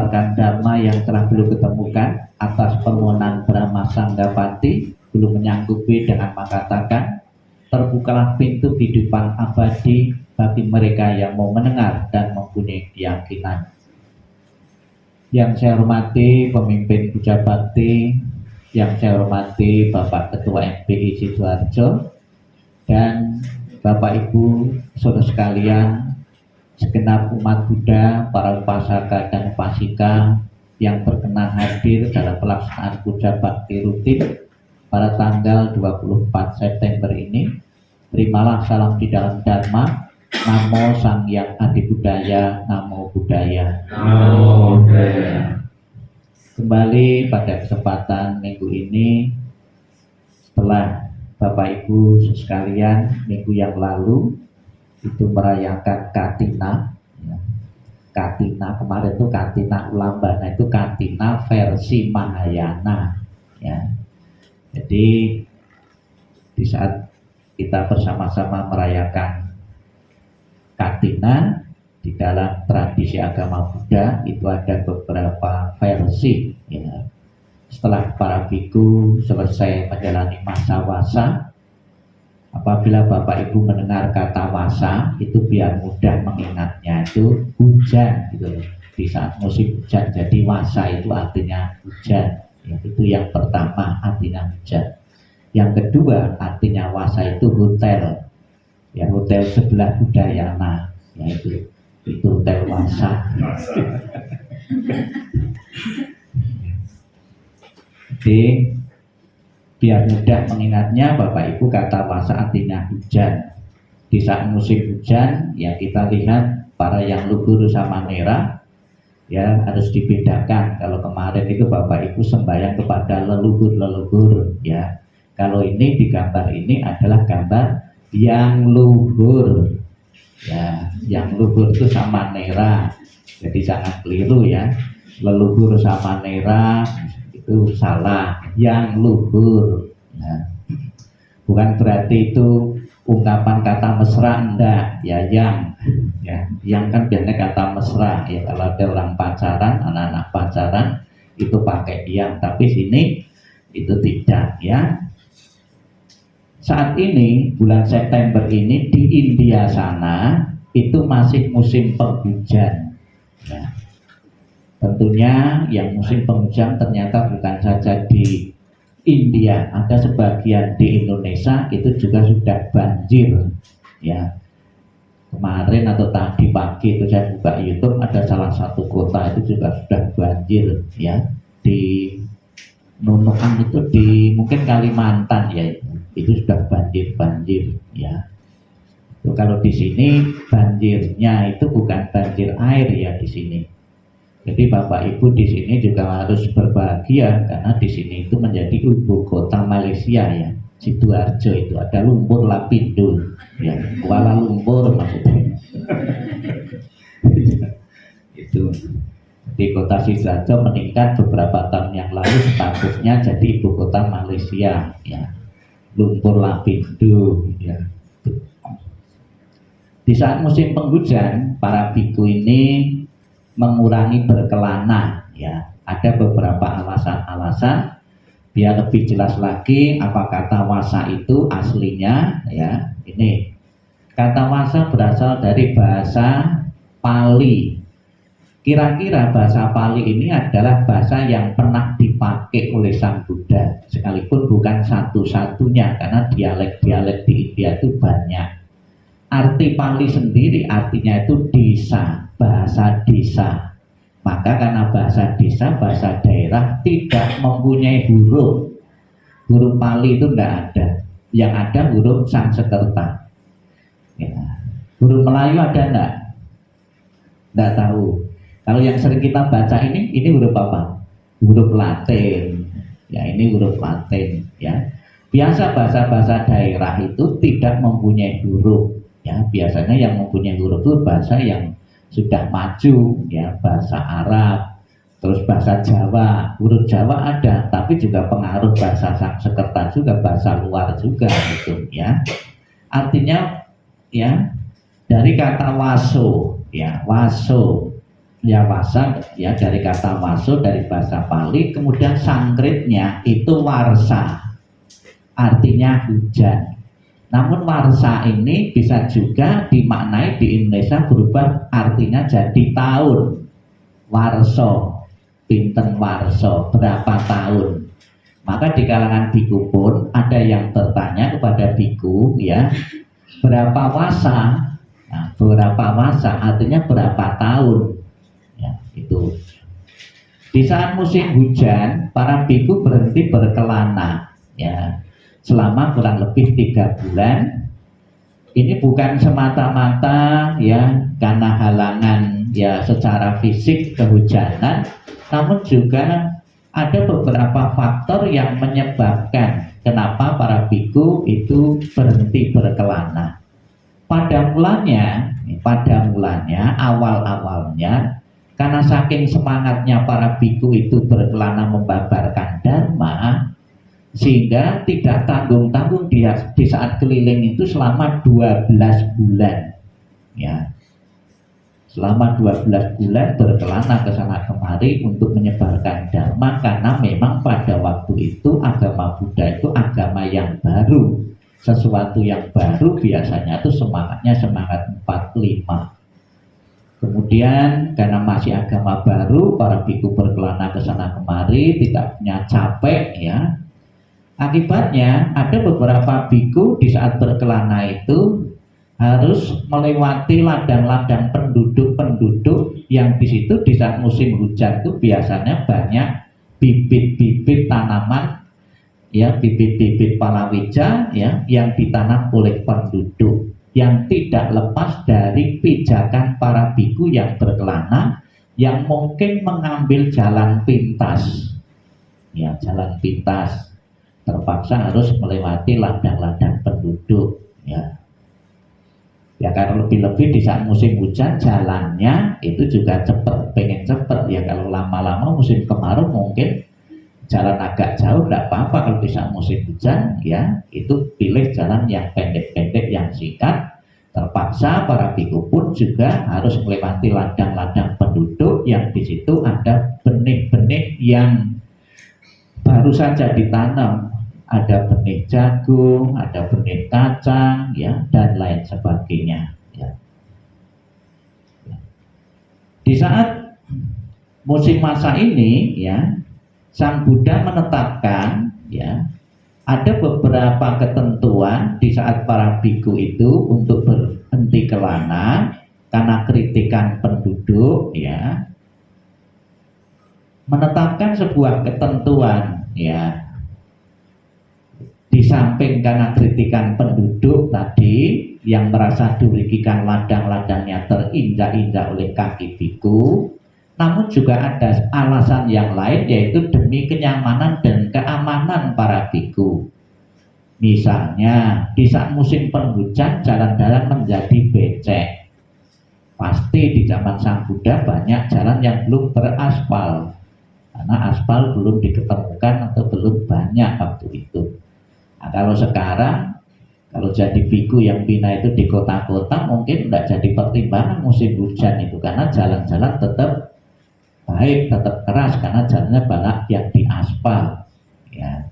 mengamalkan dharma yang telah beliau ketemukan atas permohonan Brahma Sanggapati, beliau menyanggupi dengan mengatakan, terbukalah pintu kehidupan abadi bagi mereka yang mau mendengar dan mempunyai keyakinan. Yang saya hormati pemimpin Puja Bakti, yang saya hormati Bapak Ketua MPI Sidoarjo, dan Bapak Ibu saudara sekalian, segenap umat Buddha, para upasaka dan upasika yang berkenan hadir dalam pelaksanaan Puja Bakti rutin pada tanggal 24 September ini. Terimalah salam di dalam Dharma. Namo Sang Hyang Adi Budaya, Namo Buddhaya. Namo Buddhaya. Kembali pada kesempatan minggu ini, setelah Bapak Ibu sekalian minggu yang lalu itu merayakan Katina, ya. Katina kemarin itu Katina Ulambana, itu Katina versi Mahayana, ya. Jadi di saat kita bersama-sama merayakan Katina di dalam tradisi agama Buddha itu ada beberapa versi, ya. Setelah para biku selesai menjalani masa wasa, apabila Bapak Ibu mendengar kata wasa itu biar mudah mengingatnya, itu hujan gitu loh. Di saat musim hujan, jadi wasa itu artinya hujan, ya. Itu yang pertama, artinya hujan. Yang kedua, artinya wasa itu hotel, ya, hotel sebelah Udayana, ya, itu hotel wasa. Jadi biar mudah mengingatnya, Bapak Ibu, kata wasa artinya hujan. Di saat musim hujan, ya kita lihat para yang luhur sama nera, ya harus dibedakan. Kalau kemarin itu Bapak Ibu sembahyang kepada leluhur-leluhur, ya. Kalau ini di gambar ini adalah gambar yang luhur, ya. Yang luhur itu sama nera, jadi jangan keliru ya. Leluhur sama nera itu salah, yang luhur, ya. Bukan berarti itu ungkapan kata mesra, enggak, ya yang kan biasanya kata mesra, ya kalau ada orang pacaran, anak-anak pacaran itu pakai yang, tapi sini itu tidak, ya. Saat ini bulan September ini di India sana itu masih musim penghujan, ya. Tentunya yang musim penghujan ternyata bukan saja di India, ada sebagian di Indonesia itu juga sudah banjir, ya. Kemarin atau tadi pagi itu saya buka YouTube, ada salah satu kota itu juga sudah banjir, ya. Di Nunukan itu di mungkin Kalimantan, ya, itu sudah banjir, ya. Itu kalau di sini banjirnya itu bukan banjir air, ya, di sini. Jadi Bapak Ibu di sini juga harus berbahagia karena di sini itu menjadi ibu kota Malaysia, ya. Sidoarjo itu ada lumpur lapindo, ya, Kuala Lumpur maksudnya. Itu di kota Sidoarjo meningkat beberapa tahun yang lalu, statusnya jadi ibu kota Malaysia, ya. Lumpur lapindo, ya. Di saat musim penghujan, para biku ini mengurangi berkelana, ya. Ada beberapa alasan-alasan. Biar lebih jelas lagi apa kata wasa itu aslinya, ya. Ini kata wasa berasal dari bahasa Pali. Kira-kira bahasa Pali ini adalah bahasa yang pernah dipakai oleh Sang Buddha, sekalipun bukan satu-satunya karena dialek-dialek di India itu banyak. Arti Pali sendiri artinya itu desa, bahasa desa. Maka karena bahasa desa, bahasa daerah tidak mempunyai huruf. Huruf Pali itu tidak ada. Yang ada huruf Sanskerta, ya. Huruf Melayu ada enggak? Tidak tahu. Kalau yang sering kita baca ini huruf apa? Huruf Latin. Ya, ini huruf Latin, ya. Biasa bahasa-bahasa daerah itu tidak mempunyai huruf, ya. Biasanya yang mempunyai huruf itu bahasa yang sudah maju, ya, bahasa Arab, terus bahasa Jawa. Huruf Jawa ada, tapi juga pengaruh bahasa Sanskerta juga, bahasa luar juga gitu, ya. Artinya, ya, dari kata waso, ya, waso Ya wasa ya dari kata waso dari bahasa Pali, kemudian Sanskritnya itu warsa, artinya hujan. Namun warsa ini bisa juga dimaknai di Indonesia berubah artinya jadi tahun. Warso, pinten warso, berapa tahun. Maka di kalangan biku pun ada yang bertanya kepada biku, ya, berapa wasa? Nah, berapa wasa artinya berapa tahun? Ya, itu. Di saat musim hujan, para biku berhenti berkelana, ya, selama kurang lebih 3 bulan. Ini bukan semata-mata ya karena halangan ya secara fisik kehujanan, namun juga ada beberapa faktor yang menyebabkan kenapa para biku itu berhenti berkelana. Pada mulanya awal-awalnya karena saking semangatnya para biku itu berkelana membabarkan dharma, sehingga tidak tanggung-tanggung dia di saat keliling itu selama 12 bulan, ya, selama 12 bulan berkelana ke sana kemari untuk menyebarkan dharma, karena memang pada waktu itu agama Buddha itu agama yang baru, sesuatu yang baru biasanya itu semangatnya semangat 45. Kemudian karena masih agama baru, para biku berkelana ke sana kemari tidak punya capek, ya. Akibatnya ada beberapa biku di saat berkelana itu harus melewati ladang-ladang penduduk-penduduk yang di situ di saat musim hujan itu biasanya banyak bibit-bibit tanaman, ya, bibit-bibit palawija, ya, yang ditanam oleh penduduk yang tidak lepas dari pijakan para biku yang berkelana yang mungkin mengambil jalan pintas, ya, jalan pintas, terpaksa harus melewati ladang-ladang penduduk, ya. Ya karena lebih-lebih di saat musim hujan jalannya itu juga cepat, pengen cepat, ya. Kalau lama-lama musim kemarau mungkin jalan agak jauh, tidak apa-apa. Kalau di saat musim hujan, ya, itu pilih jalan yang pendek-pendek, yang singkat. Terpaksa para biku pun juga harus melewati ladang-ladang penduduk yang di situ ada benih-benih yang baru saja ditanam, ada benih jagung, ada benih kacang, ya, dan lain sebagainya, ya. Di saat musim masa ini, ya, Sang Buddha menetapkan, ya, ada beberapa ketentuan di saat para biku itu untuk berhenti kelana karena kritikan penduduk, ya, menetapkan sebuah ketentuan, ya. Di samping karena kritikan penduduk tadi yang merasa dirugikan ladang-ladangnya terinjak-injak oleh kaki biku, namun juga ada alasan yang lain, yaitu demi kenyamanan dan keamanan para biku. Misalnya di saat musim penghujan jalan-jalan menjadi becek. Pasti di zaman Sang Buddha banyak jalan yang belum beraspal karena aspal belum diketemukan atau belum banyak waktu itu. Nah, kalau sekarang, kalau jadi biku yang bina itu di kota-kota mungkin tidak jadi pertimbangan musim hujan itu, karena jalan-jalan tetap baik, tetap keras karena jalannya banyak yang diaspal, ya.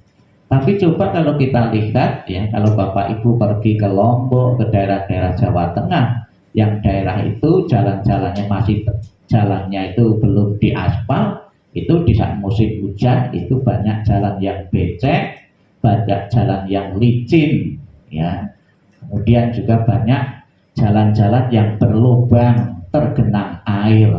Tapi coba kalau kita lihat, ya, kalau Bapak Ibu pergi ke Lombok, ke daerah-daerah Jawa Tengah, yang daerah itu jalan-jalannya masih jalannya itu belum diaspal, itu di saat musim hujan itu banyak jalan yang becek, banyak jalan yang licin, ya. Kemudian juga banyak jalan-jalan yang berlubang tergenang air.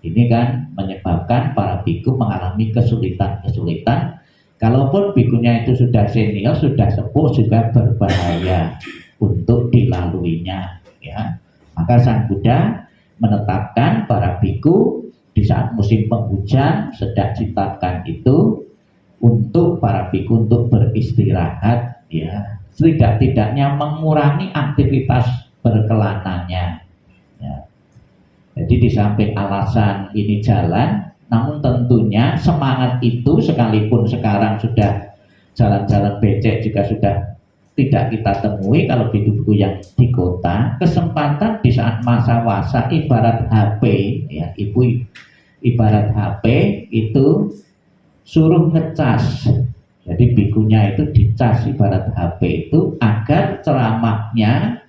Ini kan menyebabkan para biku mengalami kesulitan-kesulitan. Kalaupun bikunya itu sudah senior, sudah sepuh, juga berbahaya untuk dilaluinya, ya. Maka Sang Buddha menetapkan para biku di saat musim penghujan sedang ditetapkan itu untuk para biku untuk beristirahat, ya, setidak-tidaknya mengurangi aktivitas berkelananya, ya. Jadi di samping alasan ini jalan, namun tentunya semangat itu sekalipun sekarang sudah jalan-jalan becek juga sudah tidak kita temui kalau biku-biku yang di kota. Kesempatan di saat masa-masa ibarat HP, ya ibu, ibarat HP itu suruh ngecas. Jadi bikunya itu dicas ibarat HP itu agar ceramahnya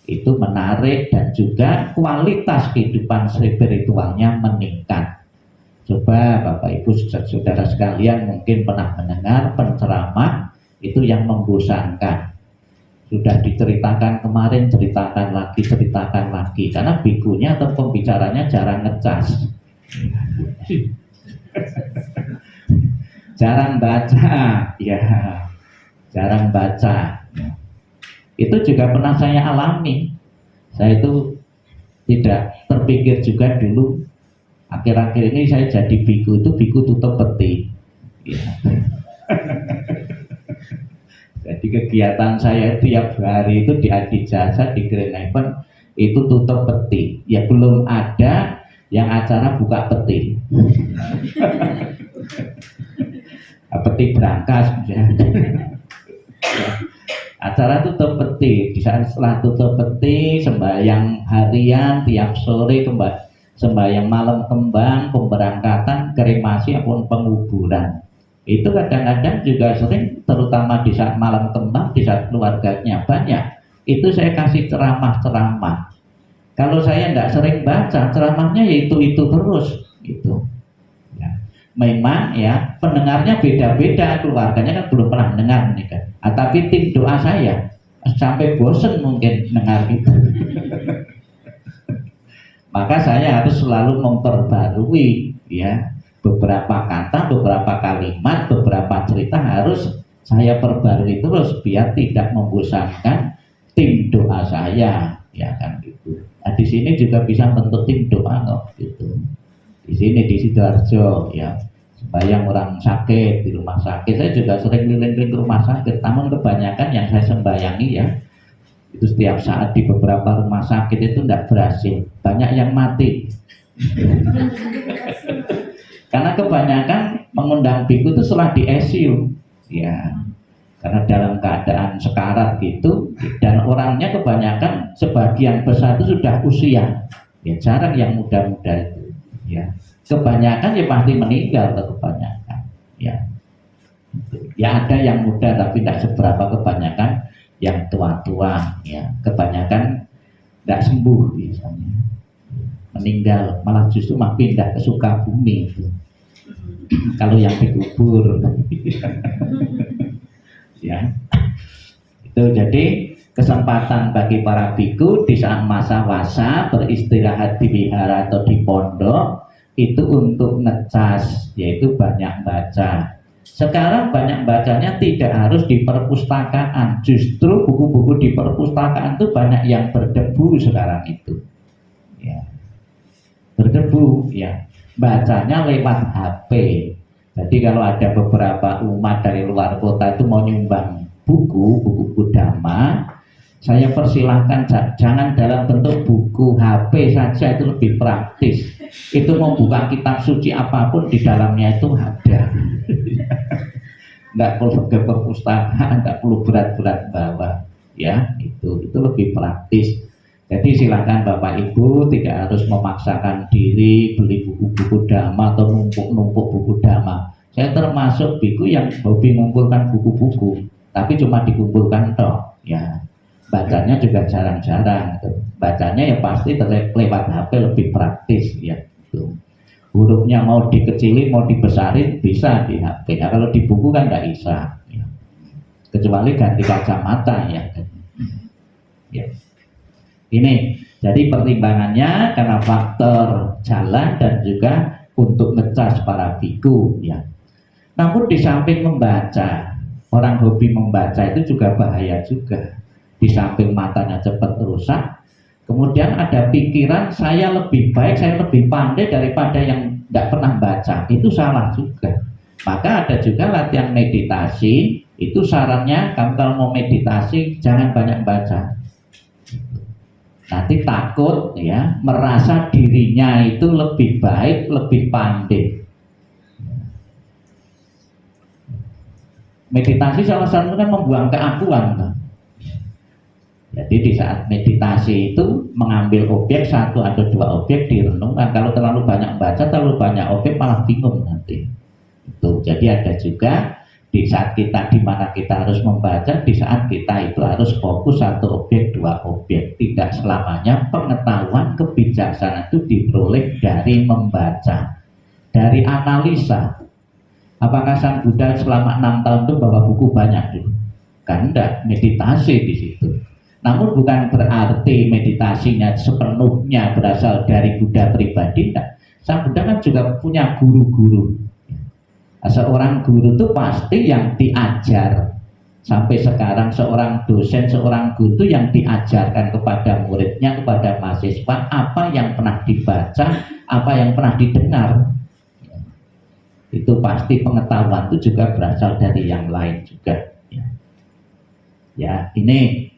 itu menarik dan juga kualitas kehidupan spiritualnya meningkat. Coba Bapak Ibu saudara sekalian mungkin pernah mendengar penceramah itu yang membosankan. Sudah diceritakan kemarin, ceritakan lagi, karena bikunya atau pembicaranya jarang ngecas. Jarang baca, ya, jarang baca. Itu juga pernah saya alami. Saya itu tidak terpikir juga dulu. Akhir-akhir ini saya jadi biku itu biku tutup peti. Ya. Jadi kegiatan saya tiap hari itu di Adi Jasa, di Grand Heaven itu tutup peti. Ya belum ada yang acara buka peti. Peti berangkas. Ya. Acara tutup peti. Di saat setelah tutup peti, sembahyang harian tiap sore, sembahyang malam kembang, pemberangkatan, kremasi ataupun penguburan. Itu kadang-kadang juga sering, terutama di saat malam kembang, di saat keluarganya banyak, itu saya kasih ceramah-ceramah. Kalau saya tidak sering baca, ceramahnya ya itu terus gitu. Ya. Memang ya pendengarnya beda-beda, keluarganya kan belum pernah dengar nih kan. Tapi tim doa saya sampai bosen mungkin dengar itu. Maka saya harus selalu memperbarui ya beberapa kata, beberapa kalimat, beberapa cerita harus saya perbarui terus biar tidak membosankan tim doa saya, ya kan gitu. Nah, di sini juga bisa bentuk tim doa kok gitu. Di sini di Sidoarjo ya, sembahyang orang sakit di rumah sakit, saya juga sering keliling ke rumah sakit. Namun kebanyakan yang saya sembahyangi ya itu setiap saat di beberapa rumah sakit itu tidak berhasil, banyak yang mati. Karena kebanyakan mengundang biku itu setelah di ICU, ya, karena dalam keadaan sekarat gitu, dan orangnya kebanyakan sebagian besar itu sudah usia, ya jarang yang muda-muda itu, ya, kebanyakan ya pasti meninggal atau kebanyakan, ya, ya ada yang muda tapi tidak seberapa, kebanyakan yang tua-tua, ya, kebanyakan tidak sembuh biasanya, meninggal, malah justru malah pindah ke Sukabumi itu. Kalau yang dikubur ya itu. Jadi kesempatan bagi para biku di saat masa-masa beristirahat di wihara atau di pondok itu untuk ngecas, yaitu banyak baca. Sekarang banyak bacanya tidak harus di perpustakaan, justru buku-buku di perpustakaan itu banyak yang berdebu sekarang itu ya, berdebu ya, bacanya lewat HP. Jadi kalau ada beberapa umat dari luar kota itu mau nyumbang buku dhamma, saya persilahkan jangan dalam bentuk buku HP saja, itu lebih praktis. Itu mau buka kitab suci apapun di dalamnya itu ada. Nggak perlu ke perpustakaan, nggak perlu berat-berat bawa, ya itu lebih praktis. Jadi silakan Bapak Ibu tidak harus memaksakan diri beli buku-buku dhamma atau numpuk-numpuk buku dhamma. Saya termasuk biku yang hobi mengumpulkan buku-buku, tapi cuma dikumpulkan toh, ya. Bacanya juga jarang-jarang. Gitu. Bacanya ya pasti lewat HP lebih praktis, ya. Gitu. Hurufnya mau dikecilin, mau dibesarin bisa di HP. Nah, kalau di buku kan nggak bisa, ya. Kecuali ganti kacamata, ya. Ya. Ini jadi pertimbangannya karena faktor jalan dan juga untuk ngecas para biku, ya. Namun di samping membaca, orang hobi membaca itu juga bahaya juga. Di samping matanya cepat rusak, kemudian ada pikiran saya lebih baik, saya lebih pandai daripada yang tidak pernah baca, itu salah juga. Maka ada juga latihan meditasi, itu sarannya kamu kalau mau meditasi jangan banyak baca. Nanti takut ya, merasa dirinya itu lebih baik, lebih pandai. Meditasi salah satunya kan membuang keakuan kan? Jadi di saat meditasi itu mengambil objek satu atau dua objek direnungkan. Kalau terlalu banyak baca, terlalu banyak objek malah bingung nanti. Itu. Jadi ada juga di saat kita di mana kita harus membaca, di saat kita itu harus fokus satu objek, dua objek. Tidak selamanya pengetahuan kebijaksanaan itu diperoleh dari membaca, dari analisa. Apakah Sang Buddha selama 6 tahun itu bawa buku banyak dulu? Kan enggak, meditasi di situ. Namun bukan berarti meditasinya sepenuhnya berasal dari Buddha pribadi, enggak. Sang Buddha kan juga punya guru-guru. Seorang guru itu pasti yang diajar. Sampai sekarang seorang dosen, seorang guru itu yang diajarkan kepada muridnya, kepada mahasiswa, apa yang pernah dibaca, apa yang pernah didengar. Itu pasti pengetahuan itu juga berasal dari yang lain juga. Ya, ini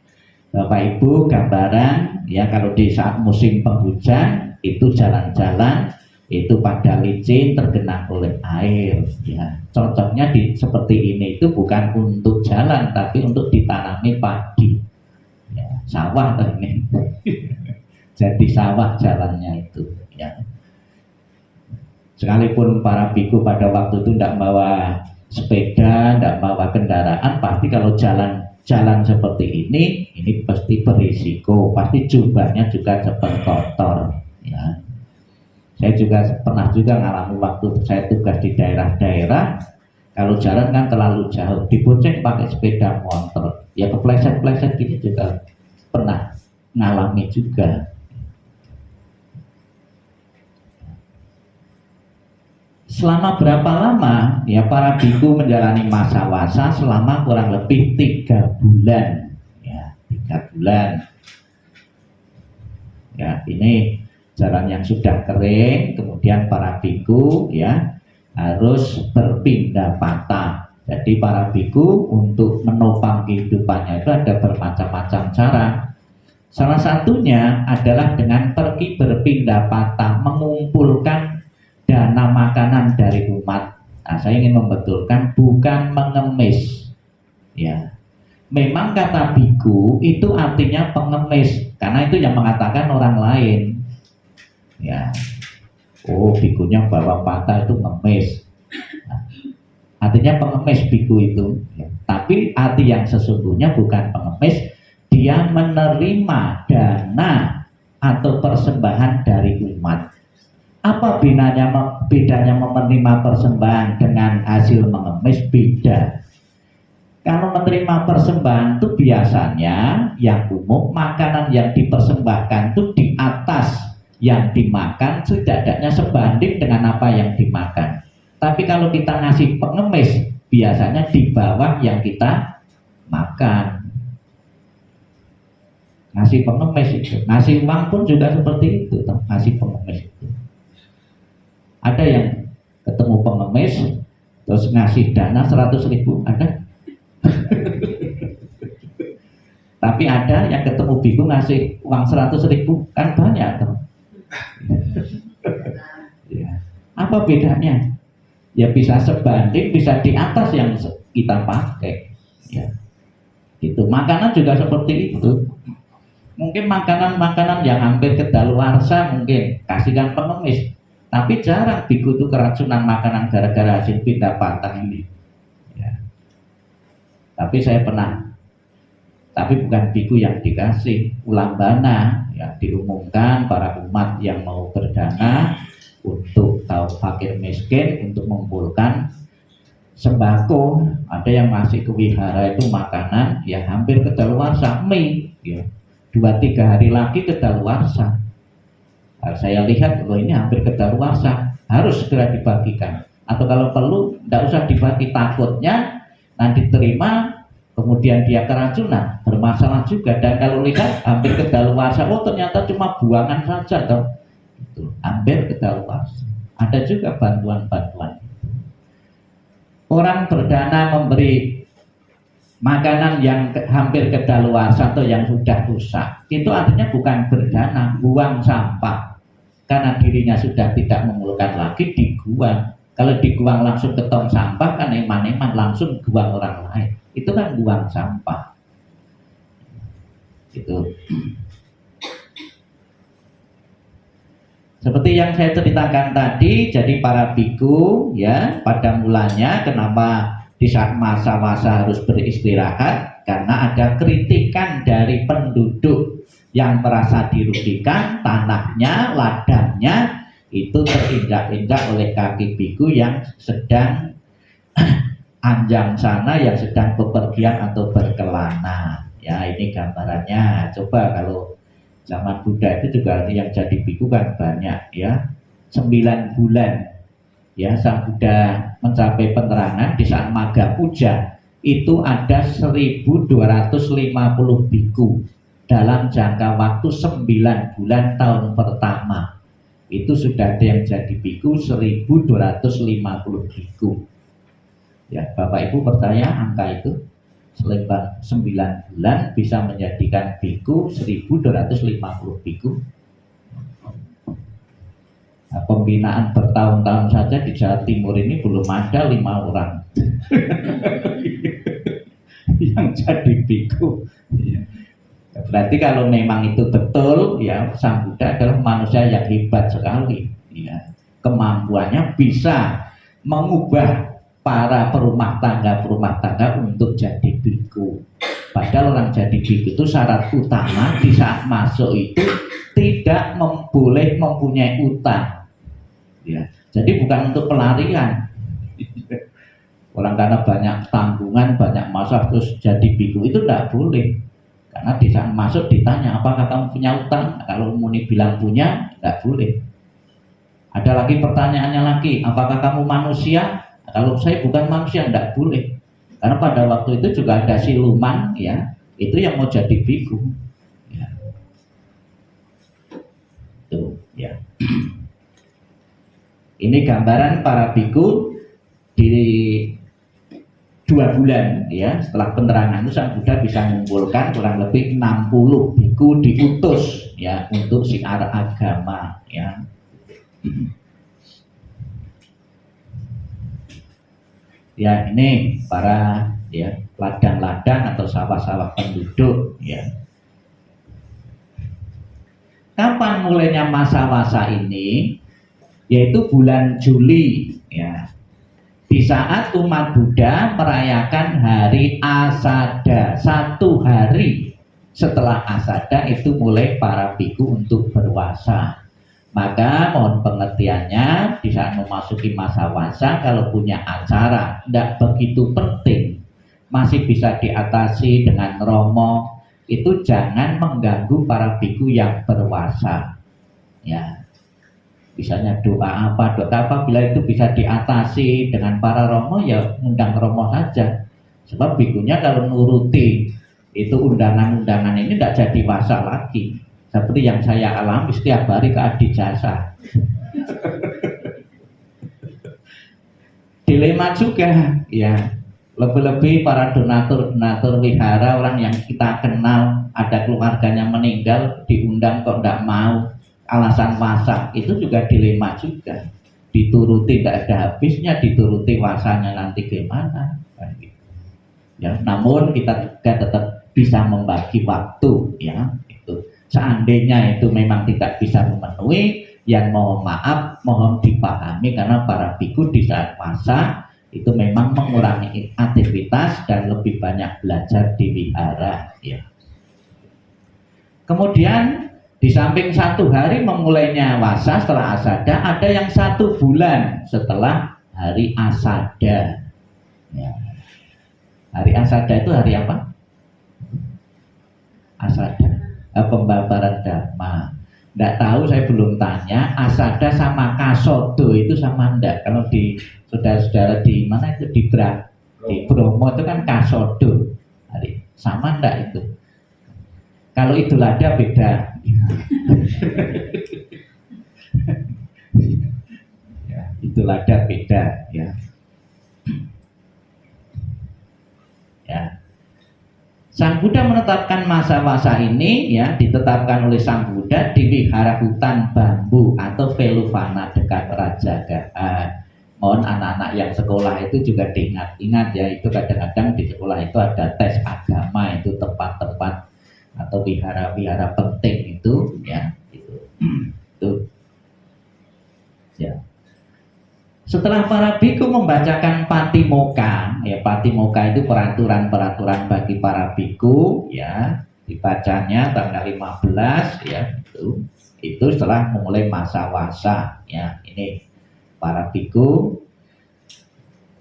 Bapak Ibu gambaran ya, kalau di saat musim penghujan itu jalan-jalan itu pada licin tergenang oleh air ya. Cocoknya seperti ini itu bukan untuk jalan tapi untuk ditanami padi ya, sawah ini jadi sawah jalannya itu ya. Sekalipun para biku pada waktu itu tidak bawa sepeda, tidak bawa kendaraan, pasti kalau jalan seperti ini pasti berisiko, pasti jubahnya juga cepat kotor ya. Saya juga pernah juga ngalami waktu saya tugas di daerah-daerah, kalau jalan kan terlalu jauh, dibonceng pakai sepeda motor, ya kepleset-pleset gini juga pernah ngalami juga. Selama berapa lama ya para biku menjalani masa wasa? Selama kurang lebih 3 bulan ya, 3 bulan ya. Ini jalan yang sudah kering, kemudian para biku ya harus berpindah patah. Jadi para biku untuk menopang kehidupannya itu ada bermacam-macam cara. Salah satunya adalah dengan pergi berpindah patah, mengumpulkan dana makanan dari umat. Nah, saya ingin membetulkan bukan mengemis ya. Memang kata biku itu artinya pengemis, karena itu yang mengatakan orang lain ya. Oh, bikunya bawa patah itu ngemis, nah, artinya pengemis biku itu ya. Tapi arti yang sesungguhnya bukan pengemis, dia menerima dana atau persembahan dari umat. Apa bedanya menerima persembahan dengan hasil mengemis? Beda. Kalau menerima persembahan itu biasanya yang umum makanan yang dipersembahkan itu di atas yang dimakan, setidaknya sebanding dengan apa yang dimakan. Tapi kalau kita ngasih pengemis, biasanya di bawah yang kita makan. Ngasih pengemis itu, ngasih uang pun juga seperti itu, ngasih pengemis itu. Ada yang ketemu pengemis terus ngasih dana 100.000, ada. Tapi ada yang ketemu biku ngasih uang 100.000, kan banyak tuh. Ya. Apa bedanya? Ya bisa sebanding, bisa di atas yang kita pakai. Ya. Itu makanan juga seperti itu. Mungkin makanan-makanan yang hampir kedaluarsa mungkin kasihkan pengemis. Tapi jarang biku itu keracunan makanan gara-gara hasil pindah patah ini ya. Tapi saya pernah, tapi bukan biku yang dikasih, ulambana ya, diumumkan para umat yang mau berdana untuk tahu fakir miskin, untuk mengumpulkan sembako. Ada yang masih ke wihara itu makanan yang hampir kedaluarsa, mie ya. 2-3 hari lagi kedaluarsa. Saya lihat, loh ini hampir kedaluarsa, harus segera dibagikan. Atau kalau perlu, tidak usah dibagi, takutnya nanti terima, kemudian dia keracunan, bermasalah juga. Dan kalau lihat hampir kedaluarsa, oh ternyata cuma buangan saja, toh. Itu, hampir kedaluarsa. Ada juga bantuan-bantuan. Orang berdana memberi makanan yang hampir kedaluarsa atau yang sudah rusak, itu artinya bukan berdana, buang sampah. Karena dirinya sudah tidak memerlukan lagi, dibuang. Kalau dibuang langsung ke tong sampah kan eman-eman, langsung buang orang lain. Itu kan buang sampah. Itu. Seperti yang saya ceritakan tadi, jadi para biku ya pada mulanya kenapa di saat masa-masa harus beristirahat, karena ada kritikan dari penduduk yang merasa dirugikan, tanahnya, ladangnya itu terinjak-injak oleh kaki biku yang sedang anjang sana, yang sedang bepergian atau berkelana. Ya, ini gambarannya. Coba kalau zaman Buddha itu juga yang jadi biku kan banyak ya, 9 bulan ya Sang Buddha mencapai penerangan. Di saat Magga Puja itu ada 1250 biku dalam jangka waktu 9 bulan tahun pertama. Itu sudah ada yang jadi biku 1250 biku ya. Bapak Ibu percaya angka itu? Selama 9 bulan bisa menjadikan biku 1250 biku. Nah, pembinaan bertahun-tahun saja di Jawa Timur ini belum ada 5 orang yang jadi biku. Berarti kalau memang itu betul ya, Sang Buddha adalah manusia yang hebat sekali ya. Kemampuannya bisa mengubah para perumah tangga untuk jadi biku. Padahal orang jadi biku itu syarat utama di saat masuk itu tidak boleh mempunyai utang ya. Jadi bukan untuk pelarian. Orang karena banyak tanggungan, banyak masalah terus jadi biku, itu tidak boleh. Karena di saat masuk ditanya, apakah kamu punya utang? Kalau muni bilang punya, tidak boleh. Ada lagi pertanyaannya lagi, apakah kamu manusia? Kalau saya bukan manusia, tidak boleh. Karena pada waktu itu juga ada siluman ya, itu yang mau jadi biku ya. Tuh ya. Ini gambaran para biku di 2 bulan ya setelah penerangan itu Sang Buddha bisa mengumpulkan kurang lebih 60 biku diutus ya untuk siar agama ya. Ya ini para ya ladang-ladang atau sawah-sawah penduduk ya. Kapan mulainya masa-masa ini? Yaitu bulan Juli ya. Di saat umat Buddha merayakan hari Asada, 1 hari setelah Asada itu mulai para biku untuk berpuasa. Maka mohon pengertiannya, di saat memasuki masa puasa kalau punya acara tidak begitu penting, masih bisa diatasi dengan romo, itu jangan mengganggu para biku yang berpuasa ya. Misalnya doa apa bila itu bisa diatasi dengan para romo, ya undang romo saja. Sebab bikunya kalau nuruti itu undangan-undangan ini tidak jadi puasa lagi. Seperti yang saya alami setiap hari ke Adijasa. Dilema juga ya. Lebih-lebih para donatur wihara, orang yang kita kenal, ada keluarganya meninggal, diundang kok tidak mau, alasan puasa, itu juga dilema juga. Dituruti tidak ada habisnya, dituruti puasanya nanti gimana ya. Namun kita juga tetap bisa membagi waktu ya. Itu seandainya itu memang tidak bisa memenuhi, yang mohon maaf, mohon dipahami, karena para biku di saat puasa itu memang mengurangi aktivitas dan lebih banyak belajar di wihara ya. Kemudian di samping 1 hari memulainya puasa setelah Asada, ada yang 1 bulan setelah hari Asada ya. Hari Asada itu hari apa? Asada, pembabaran dhamma. Tidak tahu, saya belum tanya. Asada sama Kasodo itu sama enggak? Kalau di saudara-saudara di mana itu di Bromo itu kan Kasodo hari, sama enggak itu? Kalau Idul Adha beda. Ya, Idul Adha beda ya. Ya. Sang Buddha menetapkan masa-masa ini ya, ditetapkan oleh Sang Buddha di wihara hutan bambu atau Veluvana dekat Rajagaha. Mohon anak-anak yang sekolah itu juga diingat-ingat ya, itu kadang-kadang di sekolah itu ada tes agama, itu tempat-tempat atau wihara-wihara penting itu ya itu ya. Setelah para biku membacakan patimokkha, ya patimokkha itu peraturan-peraturan bagi para biku ya, dibacanya tanggal 15 ya itu setelah memulai masa wasa ya. Ini para biku.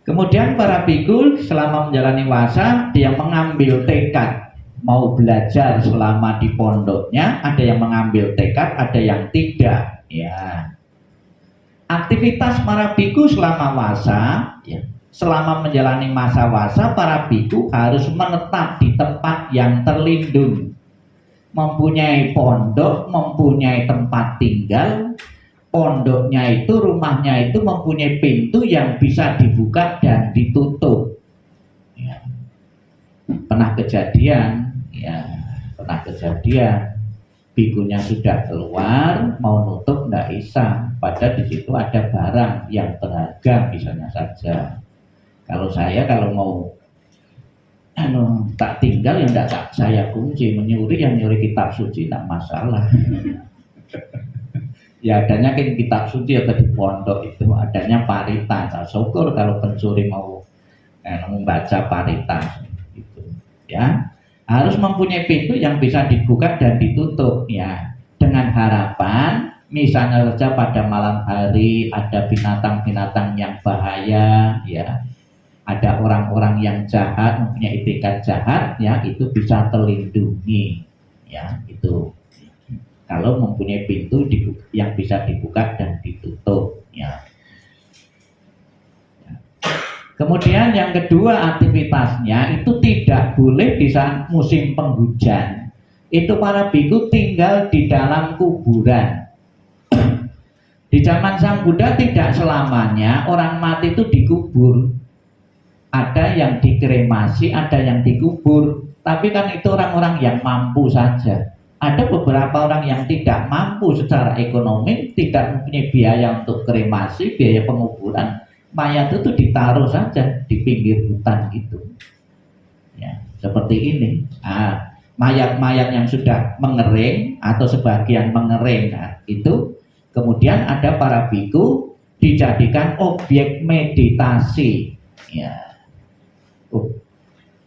Kemudian para biku selama menjalani wasa dia mengambil tekad mau belajar selama di pondoknya, ada yang mengambil tekad, ada yang tidak ya. Aktivitas para biku selama wasa ya, selama menjalani masa wasa para biku harus menetap di tempat yang terlindung, mempunyai pondok, mempunyai tempat tinggal. Pondoknya itu, rumahnya itu mempunyai pintu yang bisa dibuka dan ditutup ya. Pernah kejadian bikunya sudah keluar mau nutup nggak bisa, padahal di situ ada barang yang berharga misalnya saja. Kalau mau tak tinggal ya enggak saya kunci, menyuri yang nyuri kitab suci tak masalah. Ya adanya kan kitab suci atau di pondok itu adanya parita. Nah, syukur kalau pencuri mau membaca parita gitu ya. Harus mempunyai pintu yang bisa dibuka dan ditutup ya, dengan harapan misalnya saja pada malam hari ada binatang-binatang yang bahaya ya, ada orang-orang yang jahat mempunyai etikat jahat ya, itu bisa terlindungi ya. Itu kalau mempunyai pintu yang bisa dibuka dan ditutup ya. Kemudian yang kedua aktivitasnya itu tidak boleh di saat musim penghujan. Itu para biku tinggal di dalam kuburan. Di zaman Sang Buddha tidak selamanya orang mati itu dikubur. Ada yang dikremasi, ada yang dikubur. Tapi kan itu orang-orang yang mampu saja. Ada beberapa orang yang tidak mampu secara ekonomi, tidak mempunyai biaya untuk kremasi, biaya penguburan. Mayat itu ditaruh saja di pinggir hutan gitu ya, seperti ini. Mayat-mayat yang sudah mengering atau sebagian mengering itu kemudian ada para biku dijadikan objek meditasi ya.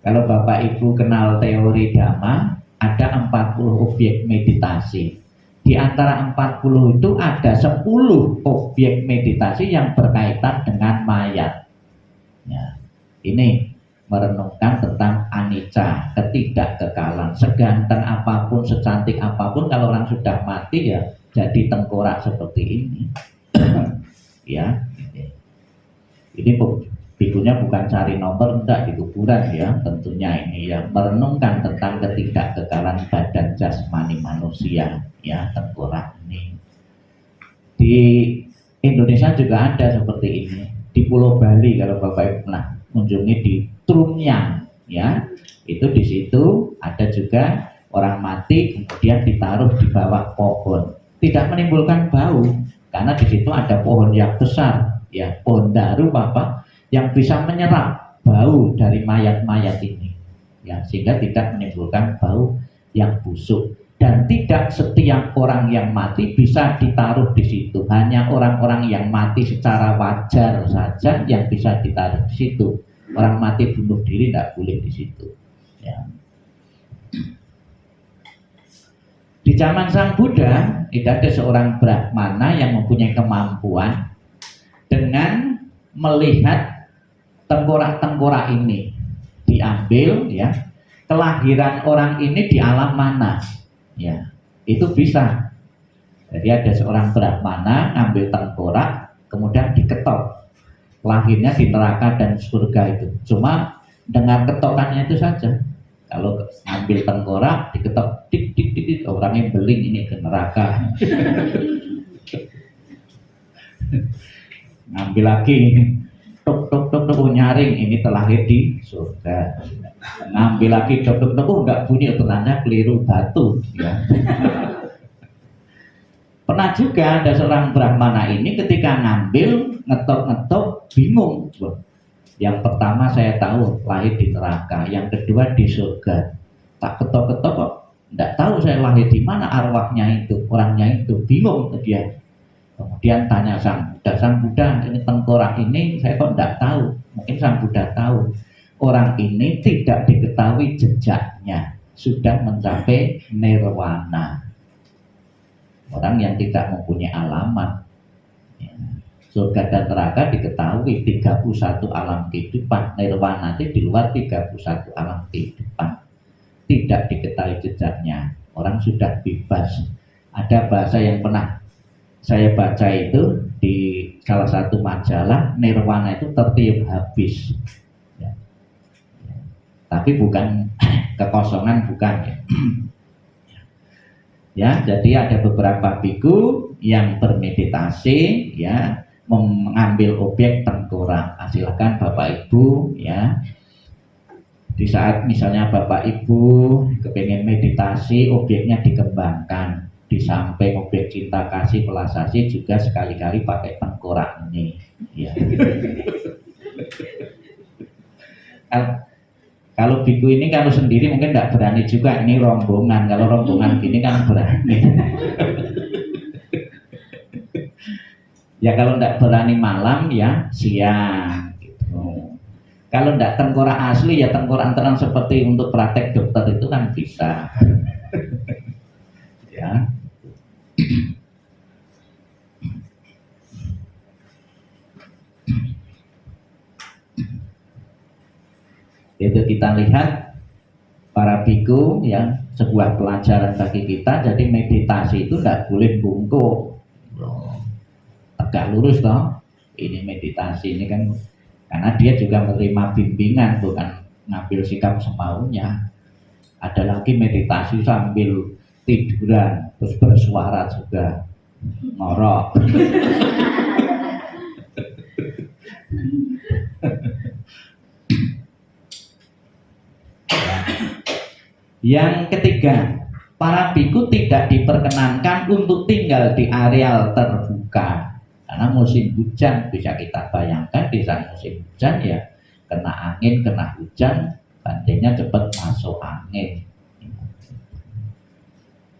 Kalau Bapak Ibu kenal teori Dhamma, ada 40 objek meditasi. Di antara 40 itu ada 10 objek meditasi yang berkaitan dengan mayat ya. Ini merenungkan tentang anicca, ketidakkekalan. Seganteng apapun, secantik apapun, kalau orang sudah mati ya jadi tengkorak seperti ini ya. Ini bikunya bukan cari nomor enggak di kuburan ya, tentunya ini ya merenungkan tentang ketidakkekalan badan jasmani manusia ya, tengkorak ini. Di Indonesia juga ada seperti ini. Di Pulau Bali kalau Bapak Ibu pernah kunjungi di Trumnyang ya, itu di situ ada juga orang mati kemudian ditaruh di bawah pohon, tidak menimbulkan bau karena di situ ada pohon yang besar ya, pohon daru Bapak, yang bisa menyerap bau dari mayat-mayat ini ya, sehingga tidak menimbulkan bau yang busuk. Dan tidak setiap orang yang mati bisa ditaruh di situ, hanya orang-orang yang mati secara wajar saja yang bisa ditaruh di situ. Orang mati bunuh diri tidak boleh di situ ya. Di zaman Sang Buddha tidak ada seorang brahmana yang mempunyai kemampuan dengan melihat tengkorak-tengkorak ini diambil ya, kelahiran orang ini di alam mana ya, itu bisa. Jadi ada seorang brahmana ngambil tengkorak kemudian diketok, lahirnya di neraka dan surga itu, cuma dengar ketokannya itu saja. Kalau ngambil tengkorak diketok dik dik dik, orangnya beling ini ke neraka. Ngambil lagi tok tok tok tok, nyaring ini terlahir di surga. Ngambil lagi tok tok tok, enggak bunyi, ternyata keliru batu ya. Pernah juga ada seorang brahmana ini ketika ngambil ngetok-ngetok bingung. Yang pertama saya tahu lahir di neraka, yang kedua di surga. Tak ketok-ketok kok Tidak tahu saya lahir di mana arwahnya itu, orangnya itu bingung dia. Kemudian tanya Sang Buddha, ini tengkorak ini saya kok tidak tahu. Mungkin Sang Buddha tahu. Orang ini tidak diketahui jejaknya, sudah mencapai nirwana. Orang yang tidak mempunyai alamat. Ya. Surga dan neraka diketahui 31 alam kehidupan. Nirwana itu di luar 31 alam kehidupan. Tidak diketahui jejaknya. Orang sudah bebas. Ada bahasa yang pernah saya baca itu di salah satu majalah, nirwana itu tertiup habis. Ya. Tapi bukan kekosongan, bukan ya. Ya, jadi ada beberapa biku yang bermeditasi, ya, mengambil objek tengkorak. Silakan Bapak Ibu, ya. Di saat misalnya Bapak Ibu kepengen meditasi, objeknya dikembangkan. Di samping objek cinta kasih pelasasi juga sekali-kali pakai tengkorak ini, ya. Kalau biku ini kalau sendiri mungkin tidak berani juga, ini rombongan. Kalau rombongan gini kan berani. Ya kalau tidak berani malam ya siang gitu. Kalau tidak tengkorak asli ya tengkorak terang seperti untuk praktek dokter itu kan bisa. Ya. Itu kita lihat para biku ya, sebuah pelajaran bagi kita. Jadi meditasi itu tidak boleh bungkuk, tegak lurus toh. Ini meditasi ini kan karena dia juga menerima bimbingan, bukan ngambil sikap semaunya. Ada lagi meditasi sambil tiduran terus bersuara juga ngorok. Yang ketiga, para biku tidak diperkenankan untuk tinggal di areal terbuka karena musim hujan. Bisa kita bayangkan di saat musim hujan ya kena angin, kena hujan, bantainya cepat masuk angin.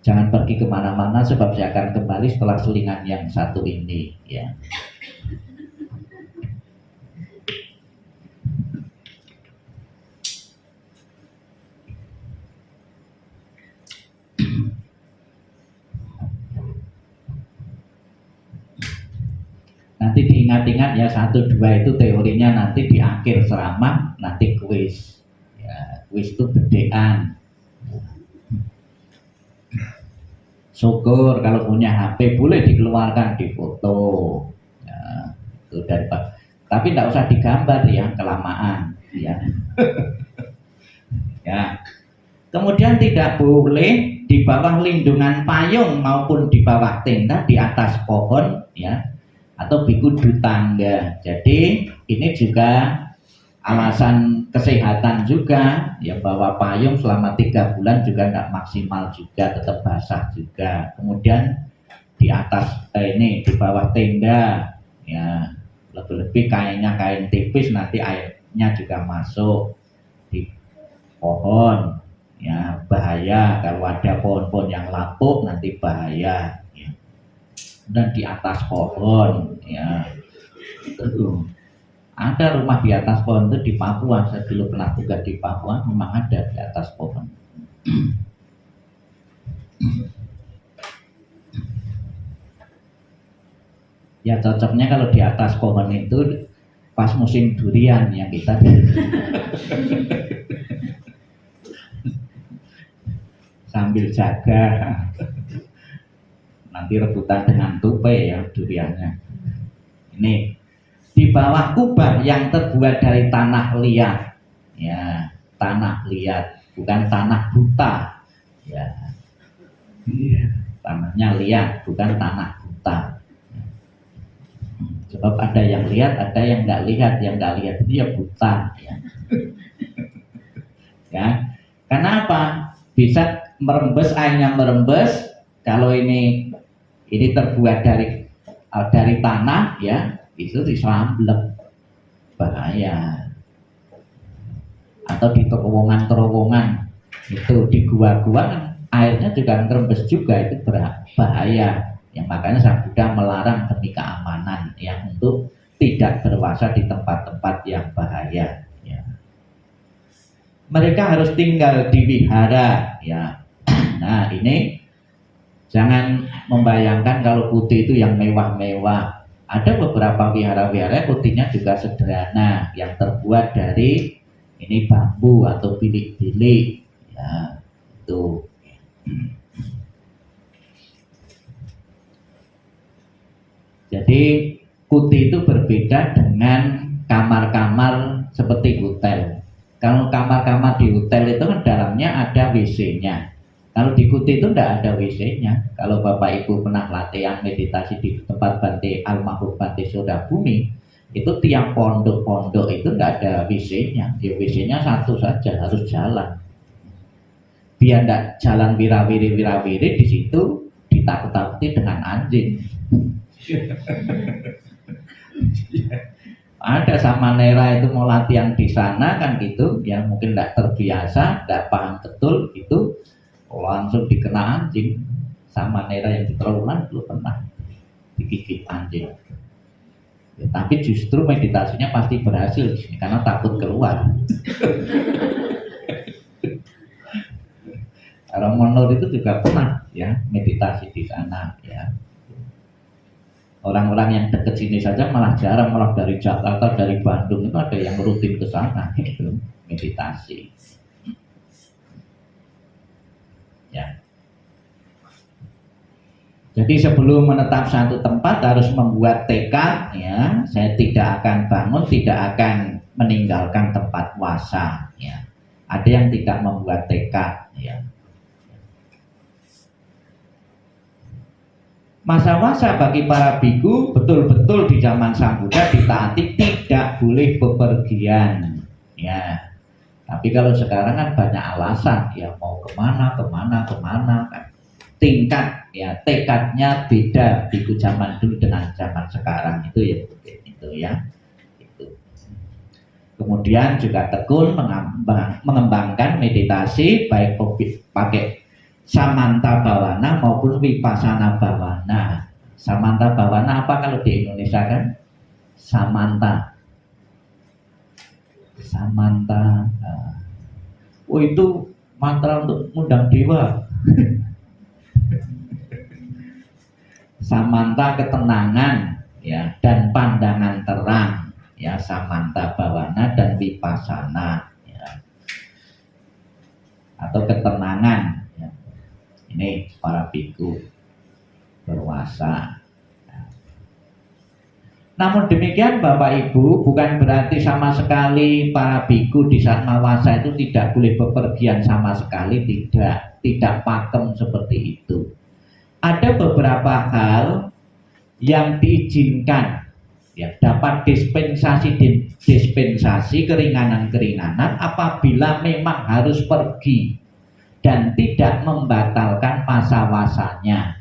Jangan pergi kemana-mana sebab saya akan kembali setelah selingan yang satu ini, ya. Nanti diingat-ingat ya, 1-2 itu teorinya nanti di akhir ceramah, nanti kuis. Ya, kuis itu bedean. Syukur kalau punya HP boleh dikeluarkan di foto. Ya, itu tapi tidak usah digambar ya, kelamaan. Ya. Ya. Kemudian tidak boleh di bawah lindungan payung maupun di bawah tenda, di atas pohon, ya. Atau biku di tangga. Jadi ini juga alasan kesehatan juga, ya, bawa payung selama 3 bulan juga nggak maksimal juga, tetap basah juga. Kemudian di atas ini di bawah tenda, ya, lebih-lebih kainnya kain tipis, nanti airnya juga masuk. Di pohon, ya, bahaya kalau ada pohon-pohon yang lapuk nanti bahaya, ya. Dan di atas pohon, ya, ada rumah di atas pohon itu di Papua. Saya dulu pernah tugas di Papua, memang ada di atas pohon. Ya cocoknya kalau di atas pohon itu pas musim durian yang kita sambil jaga nanti rebutan dengan tupai ya duriannya. Ini di bawah kubah yang terbuat dari tanah liat, ya, tanah liat, bukan tanah buta, ya, tanahnya liat, bukan tanah buta. Sebab ada yang lihat, ada yang nggak lihat. Yang nggak lihat itu ya buta, ya. Ya, karena apa? Bisa merembes, airnya merembes. Kalau ini terbuat dari tanah, ya, itu disamblek, bahaya. Atau di terowongan-terowongan itu di gua-gua kan airnya juga ngerembes juga, itu bahaya. Yang makanya Sang Buddha melarang demi keamanan yang untuk tidak berpuasa di tempat-tempat yang bahaya. Ya. Mereka harus tinggal di wihara. Ya. Nah ini jangan membayangkan kalau kuti itu yang mewah-mewah. Ada beberapa wihara-wihara kutinya juga sederhana yang terbuat dari ini bambu atau bilik-bilik. Ya, itu. Jadi kuti itu berbeda dengan kamar-kamar seperti hotel. Kalau kamar-kamar di hotel itu kan dalamnya ada WC-nya. Kalau di kuti itu tidak ada WC-nya. Kalau Bapak Ibu pernah latihan meditasi di tempat Bante Almarhum Bante Sodabumi, itu tiang pondok-pondok itu tidak ada WC-nya. Ya WC-nya satu saja, harus jalan. Biar tidak jalan wirawiri di situ ditakut-takuti dengan anjing. Ada samanera itu mau latihan di sana kan gitu, yang mungkin tidak terbiasa, tidak paham betul itu, langsung dikena anjing. Samanera yang di terowongan belum pernah digigit anjing. Ya, tapi justru meditasinya pasti berhasil di sini karena takut keluar. Orang Monor itu juga pernah ya meditasi di sana ya. Orang-orang yang dekat sini saja malah jarang, malah dari Jakarta, dari Bandung itu ada yang rutin ke sana gitu, meditasi. Ya. Jadi sebelum menetap satu tempat harus membuat tekad ya, saya tidak akan bangun, tidak akan meninggalkan tempat puasa ya. Ada yang tidak membuat tekad ya. Masa-masa bagi para biku betul-betul di zaman Sang Buddha ditaati tidak boleh bepergian ya. Tapi kalau sekarang kan banyak alasan ya, mau kemana kan. Tingkat ya tekadnya beda biku zaman dulu dengan zaman sekarang itu ya itu ya. Itu. Kemudian juga tekun mengembangkan meditasi baik pakai samanta bawana maupun vipassana bawana. Samanta bawana apa kalau di Indonesia kan? Samanta. Oh itu mantra untuk mengundang dewa. Samanta ketenangan ya dan pandangan terang ya, samanta bawana dan vipassana ya. Atau ketenangan. Ini para biku berpuasa. Namun demikian Bapak Ibu, bukan berarti sama sekali para biku di saat mawasa itu tidak boleh bepergian sama sekali, tidak pakem seperti itu. Ada beberapa hal yang diizinkan ya, dapat dispensasi keringanan-keringanan apabila memang harus pergi dan tidak membatalkan masa wasanya.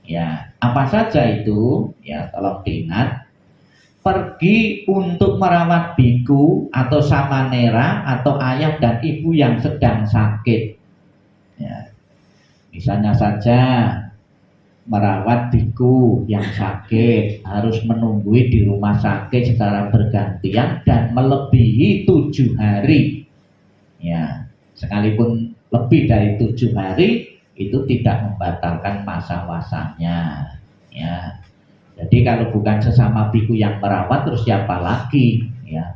Ya, apa saja itu? Ya, tolong diingat. Pergi untuk merawat biku atau samanera atau ayah dan ibu yang sedang sakit. Ya. Misalnya saja merawat biku yang sakit harus menunggui di rumah sakit secara bergantian dan melebihi 7 hari. Ya, sekalipun lebih dari 7 hari itu tidak membatalkan masa wasanya ya. Jadi kalau bukan sesama biku yang merawat terus siapa lagi ya.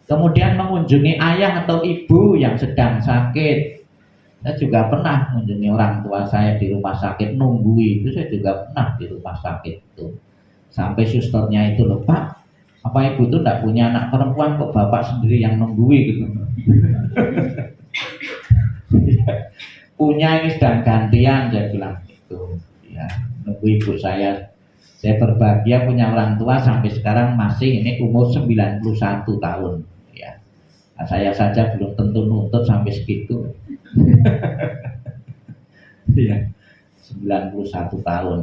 Kemudian mengunjungi ayah atau ibu yang sedang sakit. Saya juga pernah mengunjungi orang tua saya di rumah sakit, nunggui itu saya juga pernah di rumah sakit itu. Sampai susternya itu, loh Pak, apa ibu itu tidak punya anak perempuan kok bapak sendiri yang nunggui gitu. Punya, ini sedang gantian, saya bilang gitu ya, nunggu ibu saya berbahagia punya orang tua sampai sekarang masih ini umur 91 tahun ya. Nah, saya saja belum tentu nuntut sampai segitu. Ya, 91 tahun.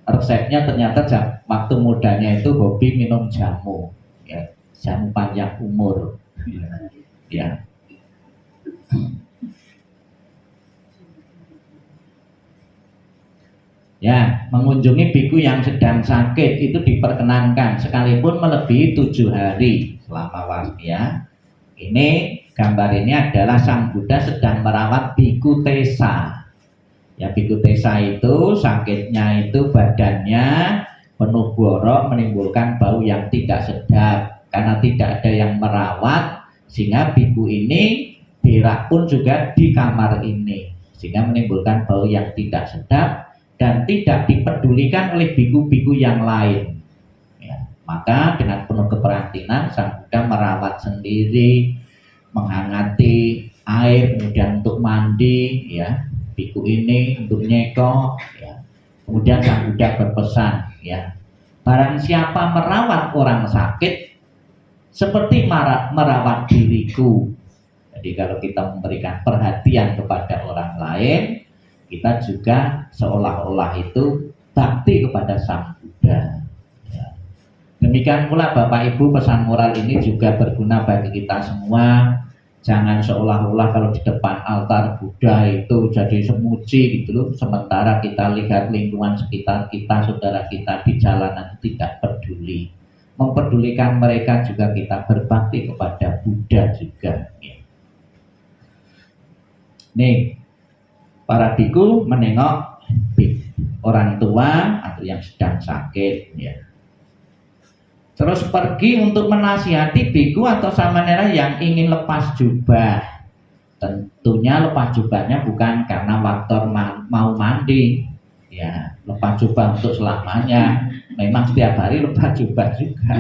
Resepnya ternyata waktu mudanya itu hobi minum jamu ya, jamu panjang umur ya. Ya, mengunjungi biku yang sedang sakit itu diperkenankan sekalipun melebihi 7 hari selama ya. Ini gambar ini adalah Sang Buddha sedang merawat biku Tesa. Ya, biku Tesa itu sakitnya itu badannya penuh borok, menimbulkan bau yang tidak sedap. Karena tidak ada yang merawat, sehingga biku ini berak pun juga di kamar ini, sehingga menimbulkan bau yang tidak sedap dan tidak dipedulikan oleh biku-biku yang lain. Ya, maka dengan penuh keprihatinan Sang Buddha merawat sendiri, menghangati air kemudian untuk mandi, ya biku ini untuk nyekok. Ya. Kemudian Sang Buddha berpesan, ya barang siapa merawat orang sakit seperti merawat diriku. Jadi kalau kita memberikan perhatian kepada orang lain, kita juga seolah-olah itu bakti kepada Sang Buddha. Ya. Demikian pula Bapak Ibu, pesan moral ini juga berguna bagi kita semua. Jangan seolah-olah kalau di depan altar Buddha itu jadi semuji gitu loh. Sementara kita lihat lingkungan sekitar kita, saudara kita di jalanan tidak peduli. Mempedulikan mereka juga kita berbakti kepada Buddha juga. Ya. Nih, para biku menengok orang tua atau yang sedang sakit, ya. Terus pergi untuk menasihati biku atau samanera yang ingin lepas jubah. Tentunya lepas jubahnya bukan karena faktor mau mandi, ya lepas jubah untuk selamanya. Memang setiap hari lepas jubah juga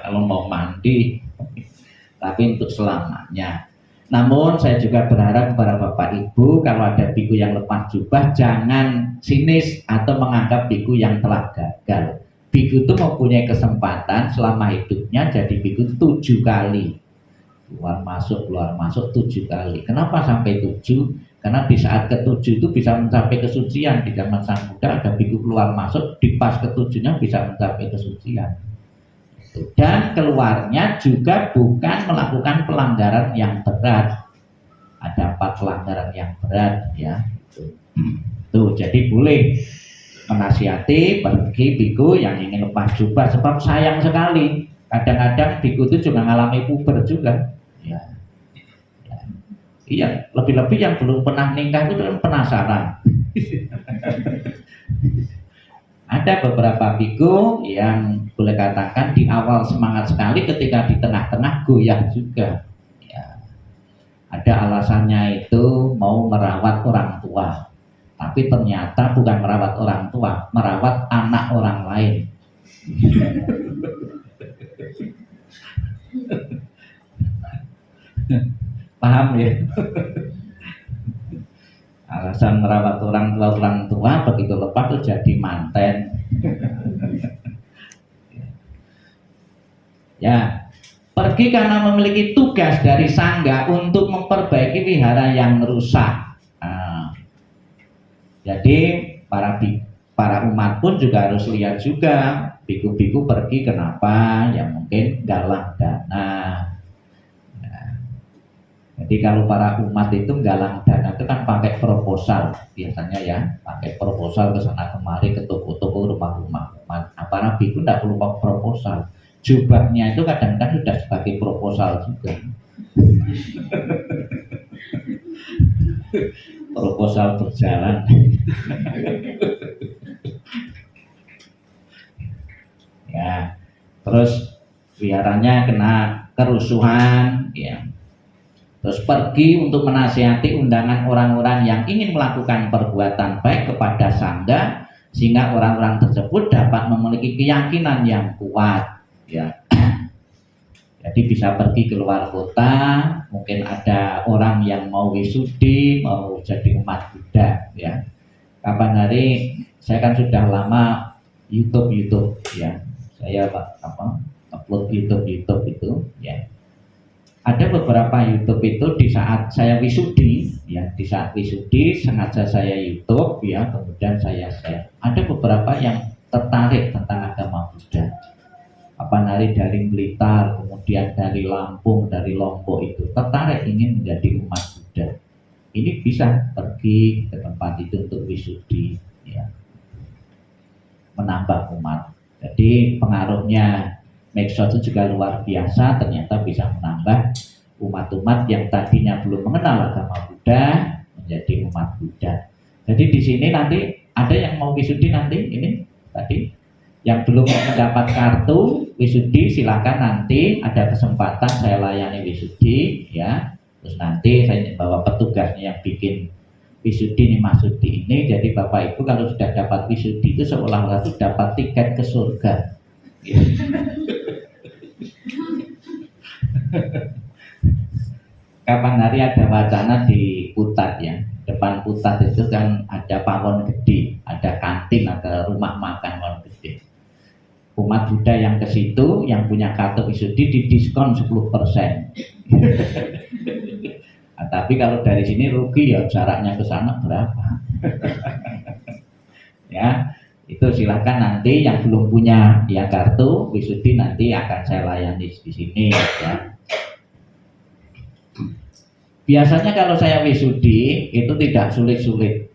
kalau mau mandi, tapi untuk selamanya. Namun saya juga berharap kepada Bapak Ibu, kalau ada biku yang lepas jubah, jangan sinis atau menganggap biku yang telah gagal. Biku itu mempunyai kesempatan selama hidupnya jadi biku 7 kali. Keluar masuk 7 kali. Kenapa sampai 7? Karena di saat ke-7 itu bisa mencapai kesucian. Di zaman Sang Buddha ada biku keluar masuk, di pas ke-7-nya bisa mencapai kesucian. Dan keluarnya juga bukan melakukan pelanggaran yang berat. Ada 4 pelanggaran yang berat, ya. Tuh, jadi boleh menasihati pergi biku yang ingin lepas jubah, sebab sayang sekali. Kadang-kadang biku itu juga mengalami puber juga. Ya. Ya. Iya, lebih-lebih yang belum pernah nikah itu kan penasaran. Ada beberapa biku yang boleh katakan di awal semangat sekali, ketika di tengah-tengah goyah juga. Ya. Ada alasannya itu mau merawat orang tua, tapi ternyata bukan merawat orang tua, merawat anak orang lain. Paham ya? Alasan merawat orang tua begitu lepas itu jadi manten. Ya, pergi karena memiliki tugas dari sangga untuk memperbaiki wihara yang rusak. Nah, jadi para umat pun juga harus lihat juga, biku-biku pergi kenapa? Ya mungkin galang dana. Jadi kalau para umat itu galang dana itu kan pakai proposal biasanya, ya, pakai proposal ke sana kemari, ke toko-toko, rumah-rumah umat. Nah, para biku tidak perlu proposal, jubahnya itu kadang-kadang sudah sebagai proposal juga. Proposal berjalan. Ya, terus wiharanya kena kerusuhan, ya. Terus pergi untuk menasihati undangan orang-orang yang ingin melakukan perbuatan baik kepada sangga, sehingga orang-orang tersebut dapat memiliki keyakinan yang kuat, ya. Jadi bisa pergi ke luar kota, mungkin ada orang yang mau wisudi, mau jadi umat Buddha, ya. Kapan hari saya kan sudah lama YouTube, ya. Saya upload YouTube itu, ya. Ada beberapa YouTube itu di saat saya wisudi, ya, di saat wisudi sengaja saya YouTube, ya, kemudian saya share. Ada beberapa yang tertarik tentang agama Buddha. Dari Blitar, kemudian dari Lampung, dari Lombok itu tertarik ingin menjadi umat Buddha. Ini bisa pergi ke tempat itu untuk wisudi, ya. menambah umat. Jadi pengaruhnya medsos itu juga luar biasa, ternyata bisa menambah umat-umat yang tadinya belum mengenal agama Buddha menjadi umat Buddha. Jadi di sini nanti ada yang mau wisudi nanti ini tadi yang belum mendapat kartu wisudi silakan nanti ada kesempatan saya layani wisudi ya. Terus nanti saya bawa petugasnya yang bikin wisudi ini Masudi ini. Jadi Bapak Ibu kalau sudah dapat wisudi itu seolah-olah itu dapat tiket ke surga. Ya. Kapan hari ada wacana di Putat ya, depan Putat itu kan ada pawon gede, ada kantin, ada rumah makan pawon gede. Umat Buddha yang ke situ, yang punya kartu wisudi didiskon 10%. Nah, tapi kalau dari sini rugi ya, jaraknya ke sana berapa? Ya, itu silakan nanti yang belum punya ya kartu wisudi nanti akan saya layani di sini ya. Biasanya kalau saya wisudi itu tidak sulit-sulit.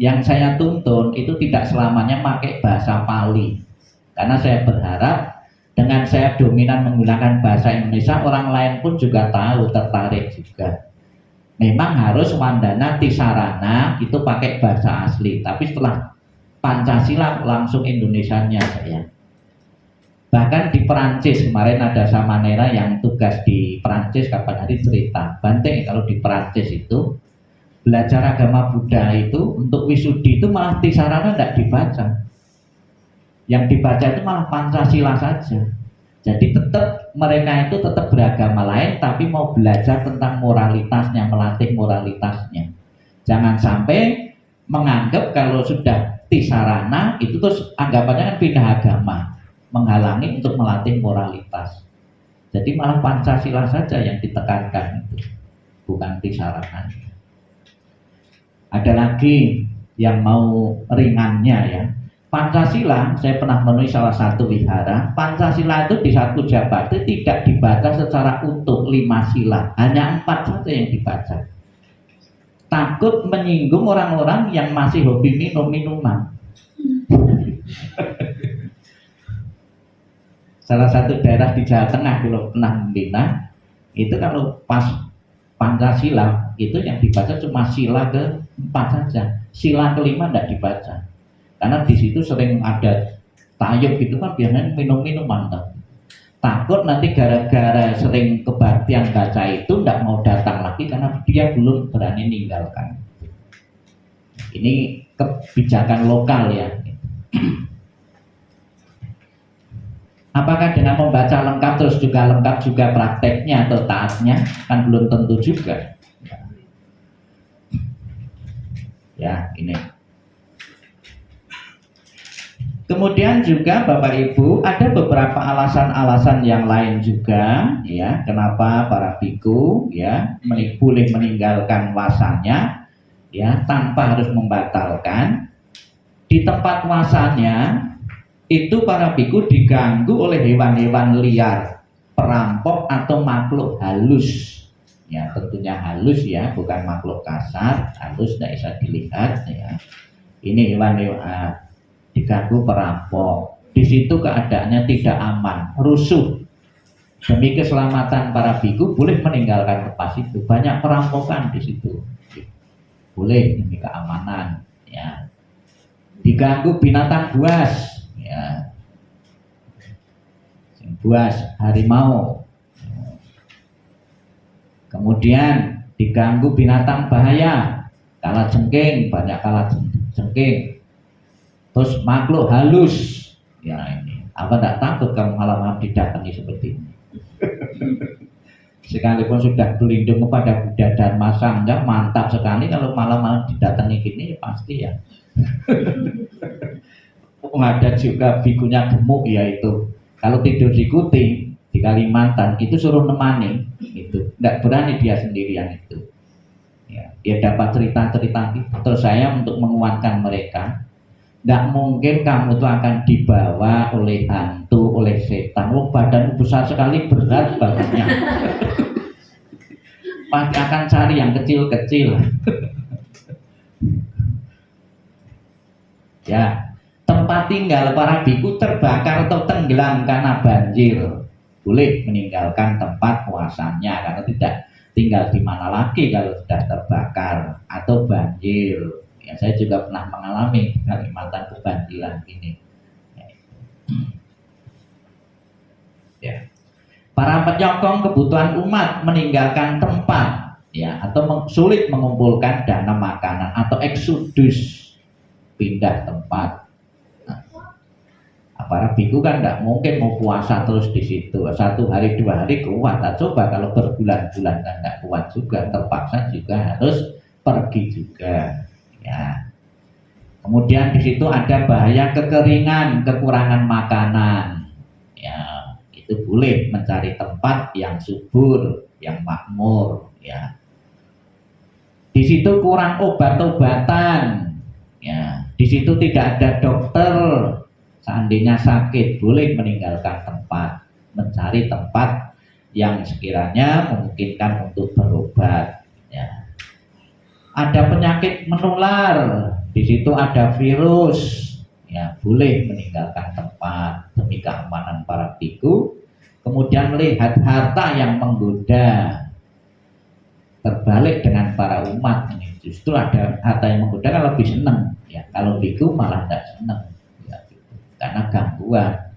Yang saya tuntun itu tidak selamanya pakai bahasa Pali. Karena saya berharap dengan saya dominan menggunakan bahasa Indonesia, orang lain pun juga tahu, tertarik juga. Memang harus Wandana Tisarana itu pakai bahasa asli, tapi setelah Pancasila langsung Indonesianya saya. Bahkan di Perancis kemarin ada Samanera yang tugas di Perancis kapan hari cerita Bante kalau di Perancis itu belajar agama Buddha itu untuk wisudi itu malah Tisarana tidak dibaca, yang dibaca itu malah Pancasila saja. Jadi tetap mereka itu tetap beragama lain tapi mau belajar tentang moralitasnya, melatih moralitasnya. Jangan sampai menganggap kalau sudah Tisarana itu terus anggapannya kan pindah agama, menghalangi untuk melatih moralitas. Jadi malah Pancasila saja yang ditekankan itu, bukan Tisarana. Ada lagi yang mau ringannya ya. Pancasila, saya pernah menulis salah satu wihara. Pancasila itu di satu Jabati tidak dibaca secara utuh 5 sila, hanya 4 saja yang dibaca. Takut menyinggung orang-orang yang masih hobi minum-minuman. Salah satu daerah di Jawa Tengah dulu pernah membina, itu kalau pas Pancasila itu yang dibaca cuma sila ke-4 saja, sila ke-5 tidak dibaca. Karena di situ sering ada tayub gitu kan, biasanya minum-minum mantap. Takut nanti gara-gara sering kebaktian baca itu tidak mau datang lagi karena dia belum berani meninggalkan. Ini kebijakan lokal ya. Apakah dengan membaca lengkap terus juga lengkap juga prakteknya atau taatnya? Kan belum tentu juga. Ya, ini. Kemudian juga Bapak Ibu ada beberapa alasan-alasan yang lain juga ya kenapa para biku ya boleh meninggalkan wasanya ya tanpa harus membatalkan. Di tempat wasanya itu para biku diganggu oleh hewan-hewan liar, perampok atau makhluk halus. Ya tentunya halus ya, bukan makhluk kasar, halus tidak bisa dilihat ya. Ini hewan-hewan diganggu perampok. Di situ keadaannya tidak aman, rusuh. Demi keselamatan para biku boleh meninggalkan tempat itu. Banyak perampokan di situ. Boleh demi keamanan ya. Diganggu binatang buas ya. Buas, harimau. Kemudian diganggu binatang bahaya, kalajengking, banyak kalajengking. Terus makhluk halus ya ini apa tidak takut kamu malam-malam didatangi seperti ini. Sekalipun sudah berlindung kepada Buddha Dharma Sangha, mantap sekali kalau malam-malam didatangi gini ya pasti ya. Ada juga bikunya gemuk ya itu kalau tidur di Kuti di Kalimantan itu suruh nemani itu tidak berani dia sendirian itu ya, dia dapat cerita-cerita gitu. Terus saya untuk menguatkan mereka, tidak mungkin kamu itu akan dibawa oleh hantu, oleh setan. Badan besar sekali, berat badannya. Pasti akan cari yang kecil-kecil. Ya, tempat tempat tinggal para biku terbakar atau tenggelam karena banjir, boleh meninggalkan tempat puasanya karena tidak tinggal di mana lagi kalau sudah terbakar atau banjir. Ya, saya juga pernah mengalami di Kalimantan kebanjiran ini. Ya. Para penyokong kebutuhan umat meninggalkan tempat, ya, atau sulit mengumpulkan dana makanan atau eksodus, pindah tempat. Para biku kan tidak mungkin mau puasa terus di situ 1 hari 2 hari kuat. Nah, coba kalau berbulan-bulan kan tidak kuat juga, terpaksa juga harus pergi juga. Ya. Kemudian di situ ada bahaya kekeringan, kekurangan makanan. Ya, itu boleh mencari tempat yang subur, yang makmur. Ya. Di situ kurang obat-obatan. Ya, di situ tidak ada dokter. Seandainya sakit boleh meninggalkan tempat, mencari tempat yang sekiranya memungkinkan untuk berobat. Ya. Ada penyakit menular, di situ ada virus, ya boleh meninggalkan tempat demi keamanan para biku. Kemudian melihat harta yang menggoda, terbalik dengan para umat ini, justru ada harta yang menggoda kan lebih senang, ya kalau biku malah tidak senang. Karena gangguan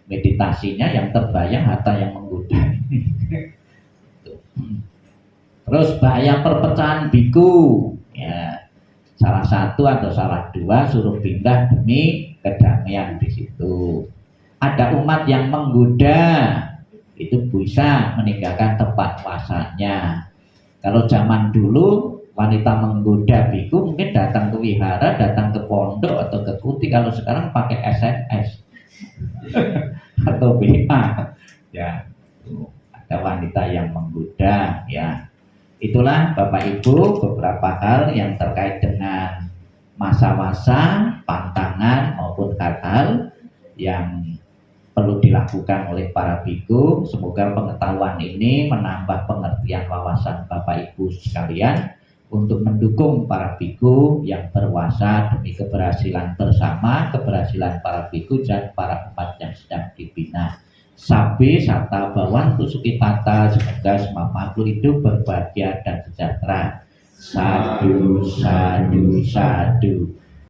meditasinya yang terbayang harta yang menggoda. Terus bahaya perpecahan biku, ya salah satu atau salah dua suruh pindah demi kedamaian di situ. Ada umat yang menggoda, itu bisa meninggalkan tempat puasanya. Kalau zaman dulu wanita menggoda biku mungkin datang ke wihara, datang ke pondok atau ke kuti. Kalau sekarang pakai SMS atau WA, ya ada wanita yang menggoda. Ya, itulah Bapak Ibu beberapa hal yang terkait dengan masa-masa pantangan maupun hal-hal yang perlu dilakukan oleh para biku. Semoga pengetahuan ini menambah pengertian wawasan Bapak Ibu sekalian untuk mendukung para biku yang berpuasa demi keberhasilan bersama, keberhasilan para biku dan para umat yang sedang dibina. Sabi Sata Bawantu Sukitata, semoga semua makhluk hidup berbahagia dan sejahtera. Sadu, sadu, sadu.